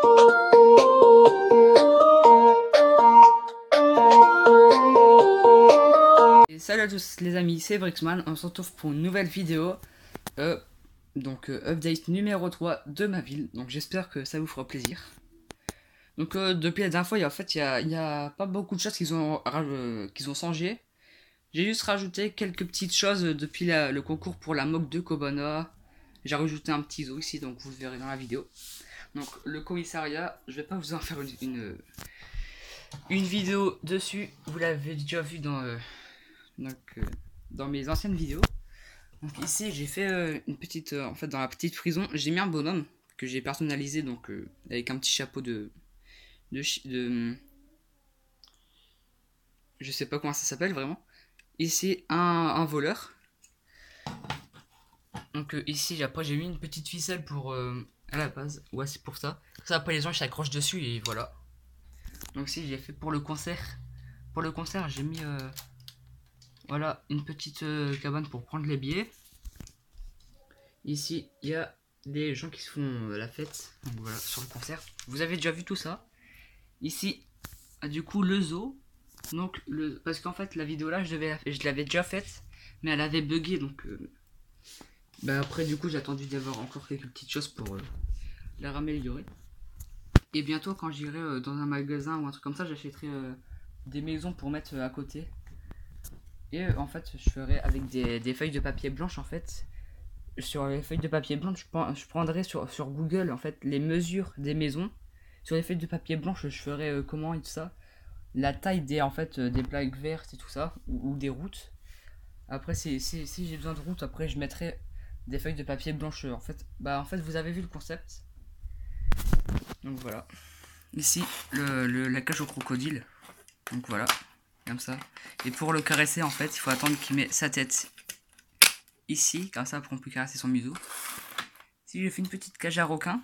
Et salut à tous les amis, c'est Brixman, on se retrouve pour une nouvelle vidéo, update numéro 3 de ma ville, donc j'espère que ça vous fera plaisir. Donc depuis la dernière fois, il y a pas beaucoup de choses qu'ils ont changé. J'ai juste rajouté quelques petites choses depuis le concours pour la moque de Kobana. J'ai rajouté un petit zoo ici, donc vous le verrez dans la vidéo. Donc le commissariat, je vais pas vous en faire une vidéo dessus, vous l'avez déjà vu dans mes anciennes vidéos. Donc ici j'ai fait une petite, en fait dans la petite prison, j'ai mis un bonhomme que j'ai personnalisé, donc avec un petit chapeau de je sais pas comment ça s'appelle vraiment. Ici un voleur. Donc ici après j'ai mis une petite ficelle pour à la base, ouais c'est pour ça. Ça après les gens s'accrochent dessus et voilà. Donc ici j'ai fait pour le concert. Pour le concert j'ai mis voilà une petite cabane pour prendre les billets. Ici il y a des gens qui se font la fête, donc voilà, sur le concert. Vous avez déjà vu tout ça. Ici du coup le zoo. Donc parce qu'en fait la vidéo là je l'avais déjà faite, mais elle avait bugué, donc après du coup j'ai attendu d'avoir encore quelques petites choses pour la raméliorer. Et bientôt quand j'irai dans un magasin ou un truc comme ça, j'achèterai des maisons pour mettre à côté. Et en fait je ferai avec des feuilles de papier blanche. En fait sur les feuilles de papier blanche je prendrai sur Google en fait les mesures des maisons. Sur les feuilles de papier blanche je ferai comment et tout ça, la taille des des plaques vertes et tout ça, ou des routes. Après si j'ai besoin de routes, après je mettrai des feuilles de papier blanche. En fait vous avez vu le concept. Donc voilà. Ici la cage au crocodile. Donc voilà, comme ça. Et pour le caresser en fait il faut attendre qu'il met sa tête ici, comme ça pour on peut caresser son museau. Ici j'ai fait une petite cage à requin.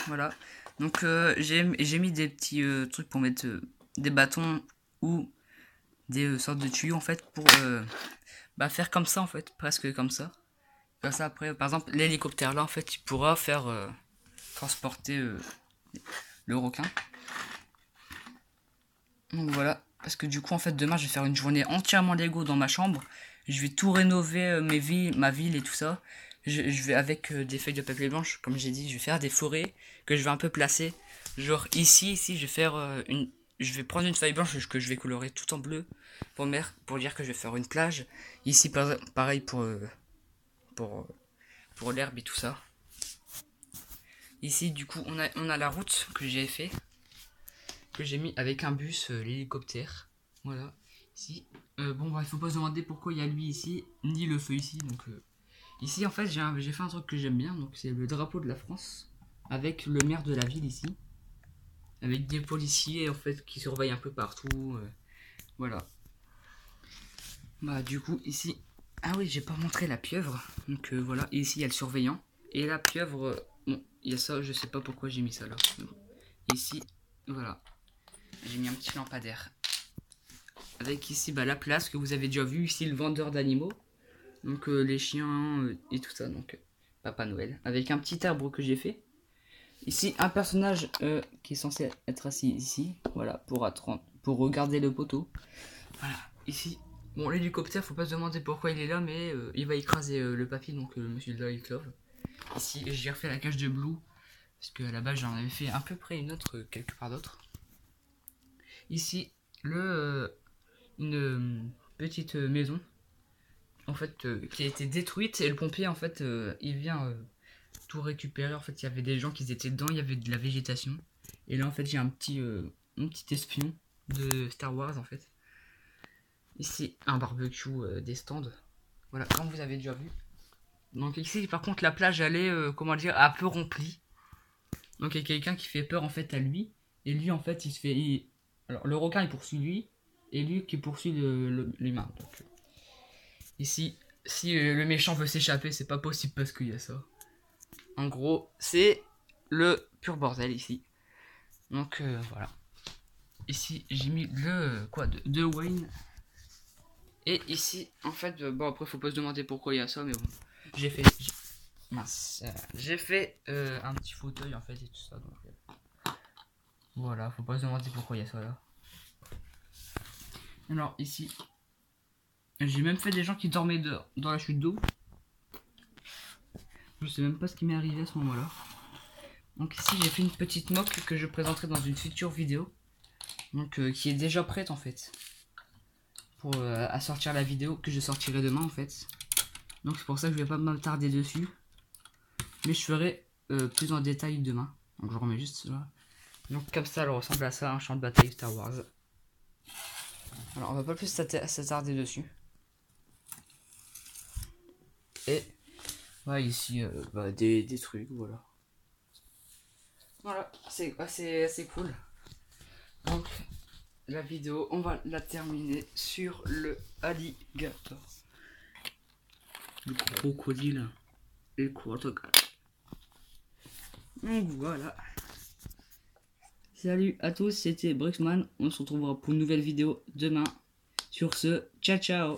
Voilà. Donc j'ai mis des petits trucs pour mettre des bâtons ou des sortes de tuyaux en fait pour faire comme ça en fait, presque comme ça. Comme ça après, par exemple l'hélicoptère là en fait il pourra faire transporter le requin. Donc voilà, parce que du coup en fait demain je vais faire une journée entièrement Lego dans ma chambre. Je vais tout rénover, ma ville et tout ça. Je vais avec des feuilles de papier blanche, comme j'ai dit, je vais faire des forêts que je vais un peu placer. Genre ici je vais faire je vais prendre une feuille blanche que je vais colorer tout en bleu pour dire que je vais faire une plage. Ici pareil pour l'herbe et tout ça. Ici du coup on a la route que j'ai fait, que j'ai mis avec un bus, l'hélicoptère. Voilà. Ici il faut pas se demander pourquoi il y a lui ici ni le feu ici. Donc ici en fait j'ai fait un truc que j'aime bien, donc c'est le drapeau de la France avec le maire de la ville ici, avec des policiers en fait qui surveillent un peu partout. Voilà. Du coup ici, ah oui j'ai pas montré la pieuvre, donc voilà. Et ici il y a le surveillant et la pieuvre. Bon il y a ça, je sais pas pourquoi j'ai mis ça là. Ici voilà, j'ai mis un petit lampadaire avec ici la place que vous avez déjà vu, ici le vendeur d'animaux, donc les chiens et tout ça, donc Papa Noël avec un petit arbre que j'ai fait. Ici un personnage qui est censé être assis ici, voilà, pour regarder le poteau. Voilà. Ici bon l'hélicoptère, faut pas se demander pourquoi il est là, mais il va écraser le papy, donc monsieur Doyle Clove. Ici j'ai refait la cage de Blue parce que à la base j'en avais fait à peu près une autre quelque part d'autre. Ici une petite maison en fait qui a été détruite, et le pompier en fait il vient tout récupérer. En fait il y avait des gens qui étaient dedans, il y avait de la végétation, et là en fait j'ai un petit espion de Star Wars en fait. Ici un barbecue, des stands, voilà comme vous avez déjà vu. Donc ici par contre la plage elle est un peu remplie, donc il y a quelqu'un qui fait peur en fait à lui, et lui en fait il se fait alors le requin il poursuit lui, et lui qui poursuit l'humain. Donc ici si le méchant veut s'échapper, c'est pas possible parce qu'il y a ça. En gros c'est le pur bordel ici. Donc voilà. Ici j'ai mis de Wayne. Et ici en fait après faut pas se demander pourquoi il y a ça, mais bon j'ai fait un petit fauteuil en fait et tout ça, donc Voilà, faut pas se demander pourquoi il y a ça là. Alors ici, j'ai même fait des gens qui dormaient dans la chute d'eau. Je sais même pas ce qui m'est arrivé à ce moment-là. Donc ici j'ai fait une petite mock que je présenterai dans une future vidéo. Donc qui est déjà prête en fait. Pour à sortir la vidéo que je sortirai demain en fait. Donc c'est pour ça que je vais pas m'attarder dessus. Mais je ferai plus en détail demain. Donc je remets juste là. Donc comme ça elle ressemble à ça, un champ de bataille Star Wars. Alors on va pas plus s'attarder dessus. Et voilà ici des trucs, voilà. Voilà, c'est assez cool. Donc la vidéo, on va la terminer sur le alligator. Le crocodile et crocodile. Donc voilà. Salut à tous, c'était Bruxman. On se retrouvera pour une nouvelle vidéo demain. Sur ce, ciao ciao.